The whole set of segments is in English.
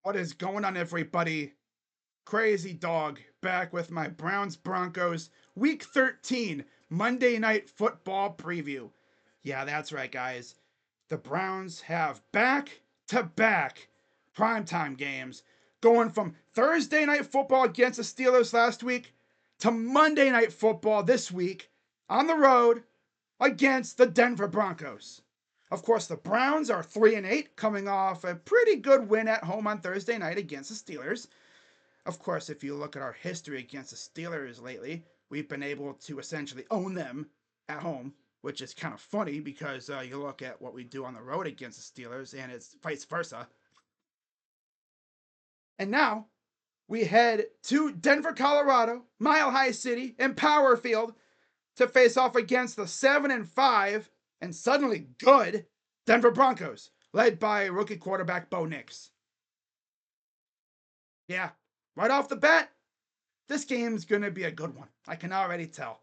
What is going on, everybody? Crazy Dog back with my Browns Broncos Week 13 Monday Night Football preview. Yeah, that's right, guys. The Browns have back to back primetime games going from Thursday Night Football against the Steelers last week to Monday Night Football this week on the road against the Denver Broncos. Of course, the Browns are 3-8, coming off a pretty good win at home on Thursday night against the Steelers. Of course, if you look at our history against the Steelers lately, we've been able to essentially own them at home, which is kind of funny because you look at what we do on the road against the Steelers and it's vice versa. And now we head to Denver, Colorado, Mile High City, and Power Field to face off against the 7-5 and suddenly good Denver Broncos, led by rookie quarterback Bo Nix. Yeah, right off the bat, this game's going to be a good one. I can already tell.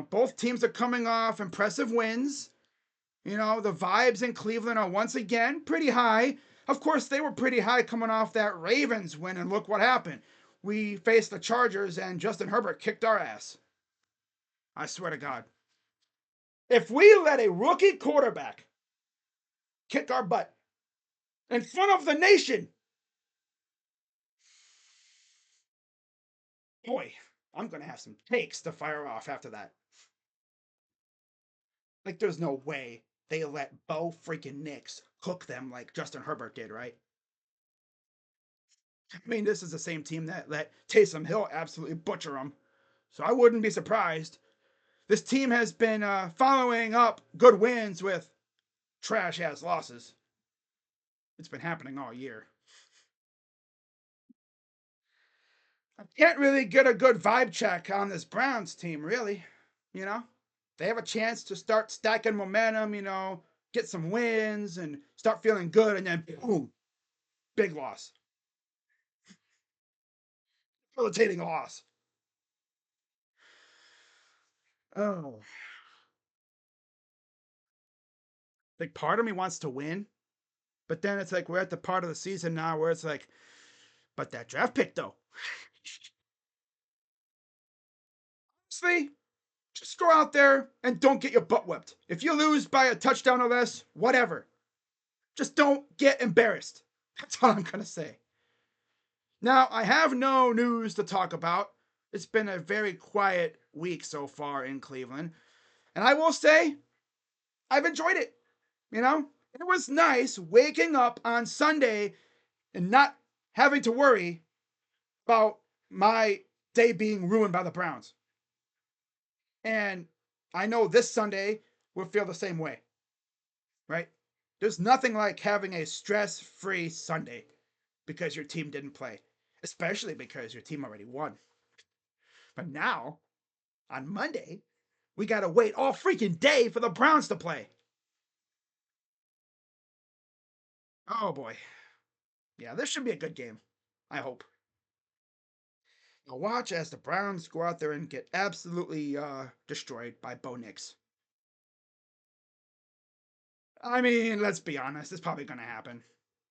Both teams are coming off impressive wins. The vibes in Cleveland are once again pretty high. Of course, they were pretty high coming off that Ravens win, and look what happened. We faced the Chargers, and Justin Herbert kicked our ass. I swear to God. If we let a rookie quarterback kick our butt in front of the nation, boy, I'm going to have some takes to fire off after that. Like, there's no way they let Bo freaking Nix cook them like Justin Herbert did, right? I mean, this is the same team that let Taysom Hill absolutely butcher them. So I wouldn't be surprised. This team has been following up good wins with trash ass losses. It's been happening all year. I can't really get a good vibe check on this Browns team, really. You know, they have a chance to start stacking momentum, get some wins and start feeling good, and then boom, big loss. Debilitating loss. Oh, like part of me wants to win, but then it's like we're at the part of the season now where it's like, but that draft pick though. Honestly, just go out there and don't get your butt whipped. If you lose by a touchdown or less, whatever. Just don't get embarrassed. That's all I'm going to say. Now, I have no news to talk about. It's been a very quiet week so far in Cleveland. And I will say, I've enjoyed it. It was nice waking up on Sunday and not having to worry about my day being ruined by the Browns. And I know this Sunday will feel the same way, right? There's nothing like having a stress free Sunday because your team didn't play, especially because your team already won. But now, on Monday, we got to wait all freaking day for the Browns to play. Oh boy. Yeah, this should be a good game. I hope. Now watch as the Browns go out there and get absolutely destroyed by Bo Nix. I mean, let's be honest, it's probably going to happen,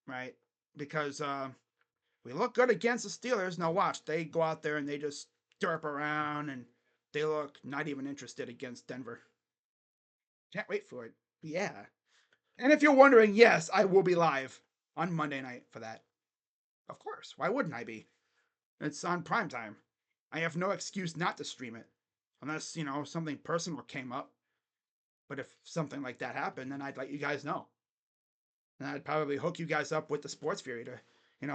right? Because we look good against the Steelers. Now watch, they go out there and they just derp around and they look not even interested against Denver. Can't wait for it. Yeah. And if you're wondering, yes, I will be live on Monday night for that. Of course. Why wouldn't I be? It's on PrimeTime. I have no excuse not to stream it. Unless, something personal came up. But if something like that happened, then I'd let you guys know. And I'd probably hook you guys up with the Sports Fury to,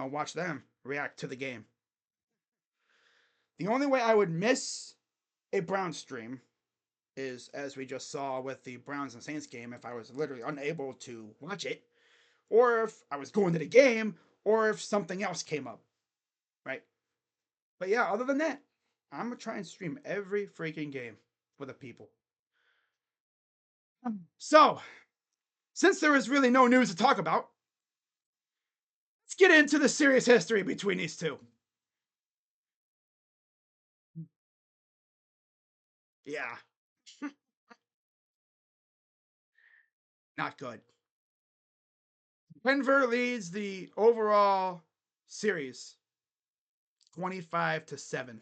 watch them react to the game. The only way I would miss a Brown stream is, as we just saw with the Browns and Saints game, if I was literally unable to watch it, or if I was going to the game, or if something else came up, right? But yeah, other than that, I'm gonna try and stream every freaking game for the people. So, since there is really no news to talk about, let's get into the serious history between these two. Yeah, not good. Denver leads the overall series 25-7.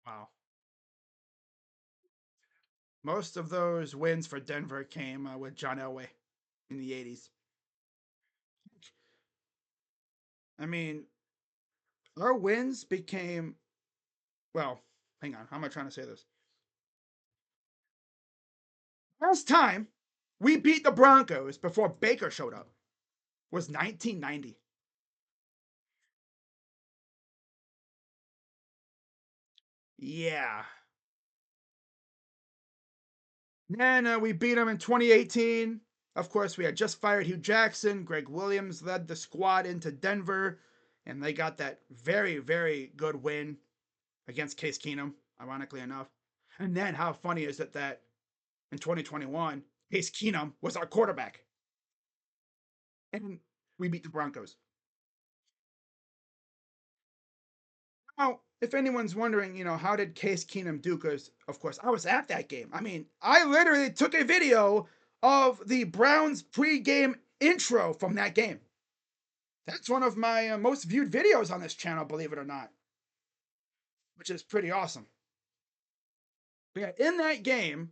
Wow. Most of those wins for Denver came with John Elway in the 80s. I mean, our wins became, well, hang on. How am I trying to say this? Last time we beat the Broncos before Baker showed up was 1990. Yeah. Then we beat them in 2018. Of course, we had just fired Hugh Jackson. Greg Williams led the squad into Denver, and they got that very, very good win against Case Keenum, ironically enough. And then how funny is it that in 2021, Case Keenum was our quarterback, and we beat the Broncos. Now, if anyone's wondering, how did Case Keenum do? Because, of course, I was at that game. I mean, I literally took a video of the Browns pregame intro from that game. That's one of my most viewed videos on this channel, believe it or not, which is pretty awesome. But yeah, in that game,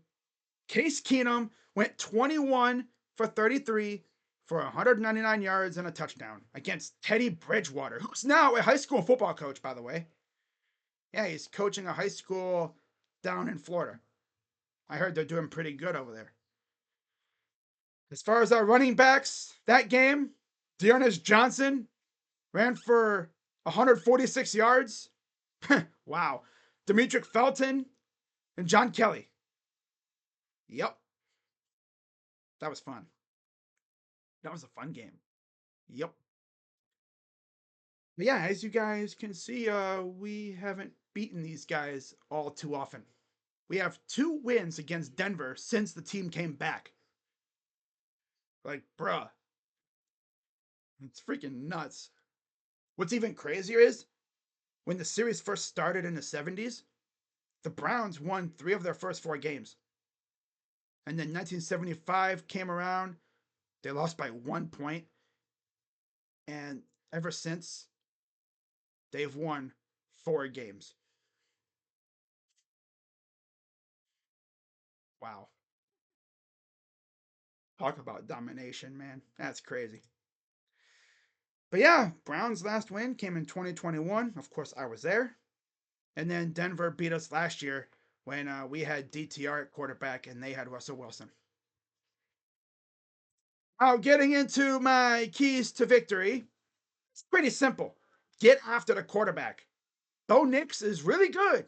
Case Keenum went 21 for 33 for 199 yards and a touchdown against Teddy Bridgewater, who's now a high school football coach, by the way. Yeah, he's coaching a high school down in Florida. I heard they're doing pretty good over there. As far as our running backs, that game, Dearness Johnson ran for 146 yards. Wow. Demetric Felton and John Kelly. Yep. That was fun. That was a fun game. Yep. But yeah, as you guys can see, we haven't beaten these guys all too often. We have 2 wins against Denver since the team came back. Like, bruh, it's freaking nuts. What's even crazier is when the series first started in the 70s, the Browns won 3 of their first 4 games. And then 1975 came around, they lost by 1 point, and ever since, they've won 4 games. Wow. Talk about domination, man. That's crazy. But yeah, Browns' last win came in 2021. Of course, I was there. And then Denver beat us last year when we had DTR at quarterback and they had Russell Wilson. Now, getting into my keys to victory, it's pretty simple. Get after the quarterback. Bo Nix is really good,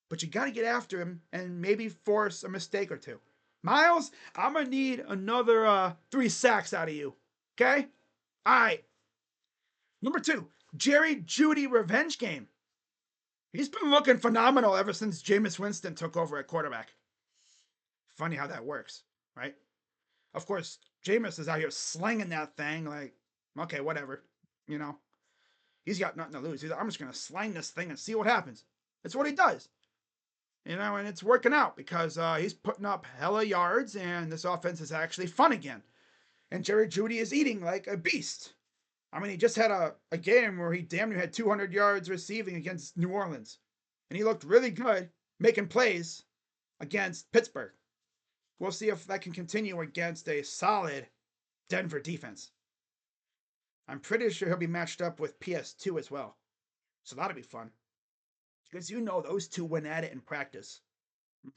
but you got to get after him and maybe force a mistake or 2. Miles, I'm going to need another 3 sacks out of you. Okay? All right. Number 2, Jerry Jeudy revenge game. He's been looking phenomenal ever since Jameis Winston took over at quarterback. Funny how that works, right? Of course, Jameis is out here slinging that thing like, okay, whatever. You know, he's got nothing to lose. I'm just going to slang this thing and see what happens. That's what he does. And it's working out because he's putting up hella yards and this offense is actually fun again. And Jerry Jeudy is eating like a beast. I mean, he just had a game where he damn near had 200 yards receiving against New Orleans. And he looked really good making plays against Pittsburgh. We'll see if that can continue against a solid Denver defense. I'm pretty sure he'll be matched up with PS2 as well. So that'll be fun. Because those 2 went at it in practice. And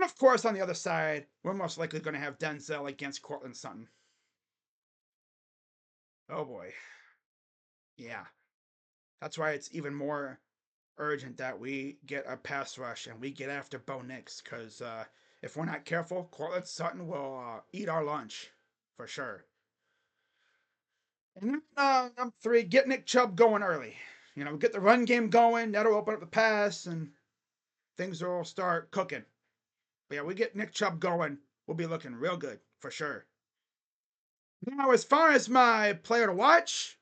of course, on the other side, we're most likely going to have Denzel against Cortland Sutton. Oh boy. Yeah. That's why it's even more urgent that we get a pass rush and we get after Bo Nix. Because if we're not careful, Cortland Sutton will eat our lunch. For sure. And then number 3, get Nick Chubb going early. Get the run game going. That'll open up the pass and things will start cooking. But yeah, we get Nick Chubb going. We'll be looking real good for sure. Now, as far as my player to watch,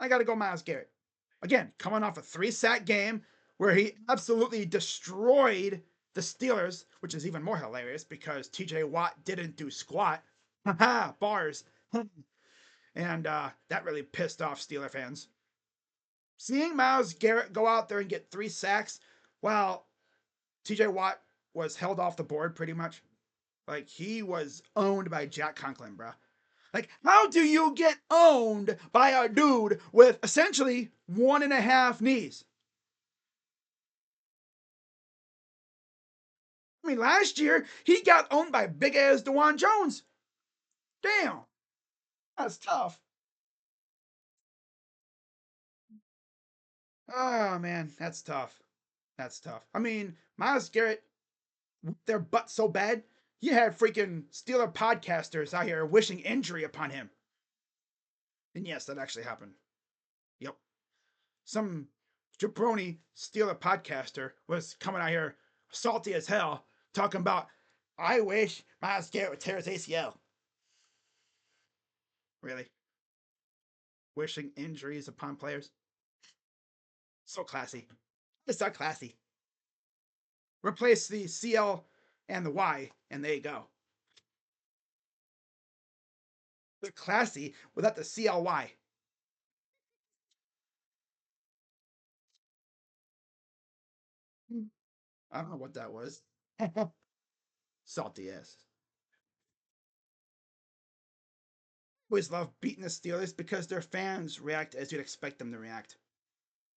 I got to go Myles Garrett. Again, coming off a 3-sack game where he absolutely destroyed the Steelers, which is even more hilarious because TJ Watt didn't do squat. Haha, bars. And that really pissed off Steeler fans. Seeing Myles Garrett go out there and get 3 sacks while TJ Watt was held off the board pretty much. Like, he was owned by Jack Conklin, bro. Like, how do you get owned by a dude with essentially 1.5 knees? I mean, last year, he got owned by big ass DeJuan Jones. Damn, that's tough. Oh, man, that's tough. That's tough. I mean, Myles Garrett, their butt so bad, you had freaking Steeler podcasters out here wishing injury upon him. And yes, that actually happened. Yep. Some jabroni Steeler podcaster was coming out here salty as hell, talking about, I wish Myles Garrett would tear his ACL. Really? Wishing injuries upon players? So classy. It's so classy. Replace the CL and the Y, and there you go. They're classy without the CLY. I don't know what that was. Salty ass. Always love beating the Steelers because their fans react as you'd expect them to react.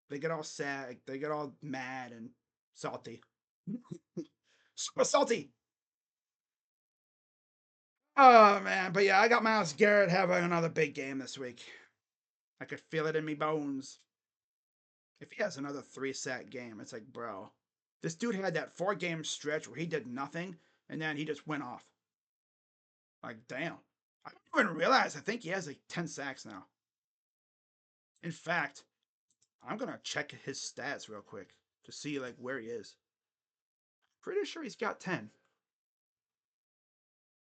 They get all sad, they get all mad and salty. Super salty. Oh man, but yeah, I got Myles Garrett having another big game this week. I could feel it in me bones. If he has another 3-sack game, it's like, bro, this dude had that 4-game stretch where he did nothing and then he just went off. Like, damn. I didn't even realize. I think he has like 10 sacks now. In fact, I'm gonna check his stats real quick to see like where he is. Pretty sure he's got 10.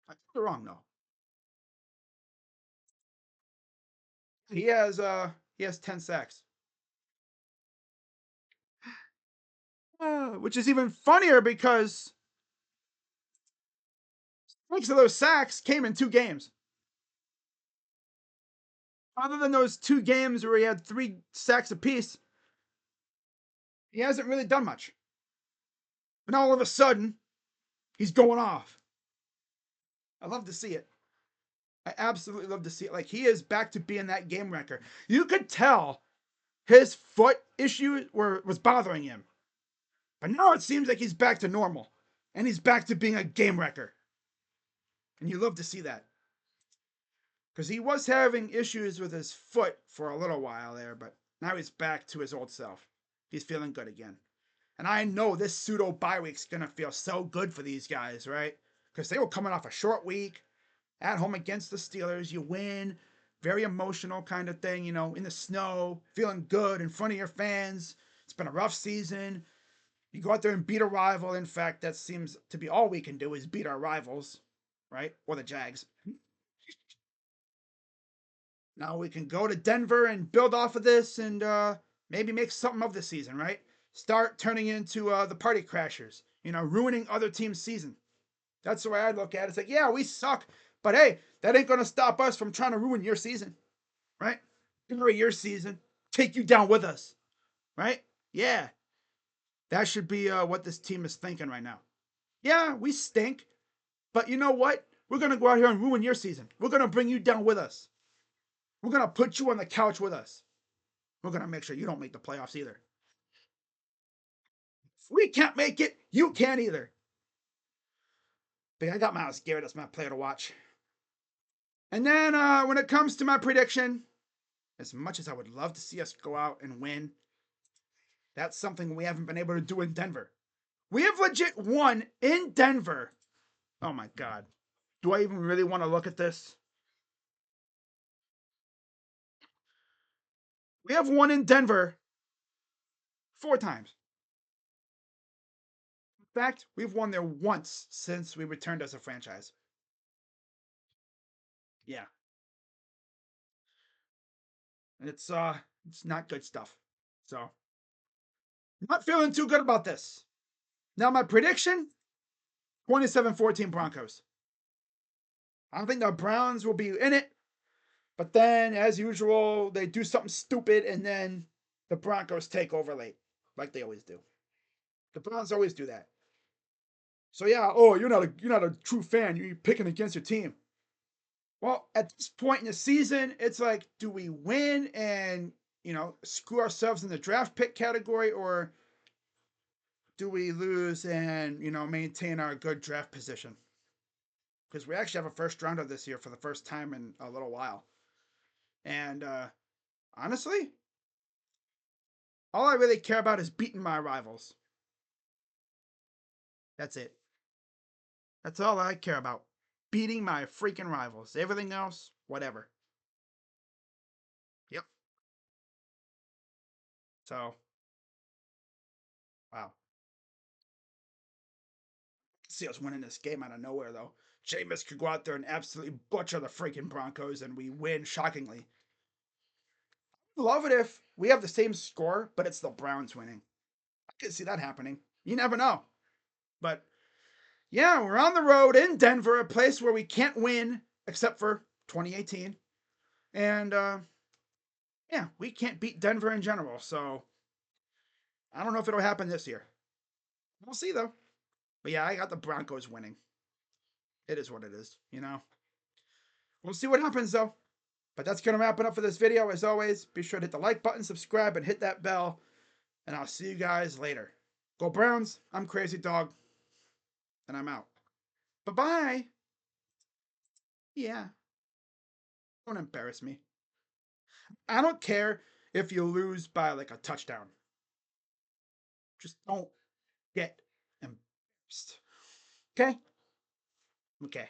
I could be wrong though. He has 10 sacks. Which is even funnier because 6 of those sacks came in 2 games. Other than those 2 games where he had 3 sacks apiece, he hasn't really done much. And all of a sudden, he's going off. I love to see it. I absolutely love to see it. Like, he is back to being that game wrecker. You could tell his foot issue was bothering him. But now it seems like he's back to normal. And he's back to being a game wrecker. And you love to see that. Because he was having issues with his foot for a little while there, but now he's back to his old self. He's feeling good again. And I know this pseudo bye week's going to feel so good for these guys, right? Because they were coming off a short week at home against the Steelers. You win. Very emotional kind of thing, in the snow, feeling good in front of your fans. It's been a rough season. You go out there and beat a rival. In fact, that seems to be all we can do is beat our rivals, right? Or the Jags. Now we can go to Denver and build off of this and maybe make something of the season, right? Start turning into the party crashers, ruining other teams' season. That's the way I look at it. It's like, yeah, we suck, but hey, that ain't going to stop us from trying to ruin your season, right? Ruin your season, take you down with us, right? Yeah, that should be what this team is thinking right now. Yeah, we stink, but you know what? We're going to go out here and ruin your season. We're going to bring you down with us. We're going to put you on the couch with us. We're going to make sure you don't make the playoffs either. If we can't make it, you can't either. But I got Myles Garrett as my player to watch. And then when it comes to my prediction, as much as I would love to see us go out and win, that's something we haven't been able to do in Denver. We have legit won in Denver. Oh my God. Do I even really want to look at this? We have won in Denver 4 times. In fact, we've won there once since we returned as a franchise. Yeah. It's not good stuff. So, not feeling too good about this. Now, my prediction 27-14 Broncos. I don't think the Browns will be in it, but then, as usual, they do something stupid and then the Broncos take over late, like they always do. The Browns always do that. So yeah, oh, you're not a true fan. You're picking against your team. Well, at this point in the season, it's like, do we win and screw ourselves in the draft pick category, or do we lose and maintain our good draft position? Because we actually have a first rounder this year for the first time in a little while. And honestly, all I really care about is beating my rivals. That's it. That's all I care about. Beating my freaking rivals. Everything else, whatever. Yep. So, wow. See us winning this game out of nowhere, though. Jameis could go out there and absolutely butcher the freaking Broncos, and we win shockingly. Love it if we have the same score, but it's the Browns winning. I could see that happening. You never know. But yeah, we're on the road in Denver, a place where we can't win except for 2018. And yeah, we can't beat Denver in general. So I don't know if it'll happen this year. We'll see, though. But yeah, I got the Broncos winning. It is what it is. We'll see what happens, though. But that's going to wrap it up for this video. As always, be sure to hit the like button, subscribe, and hit that bell. And I'll see you guys later. Go Browns. I'm Crazy Dog. And I'm out. Bye-bye. Yeah. Don't embarrass me. I don't care if you lose by like a touchdown. Just don't get embarrassed. Okay? Okay.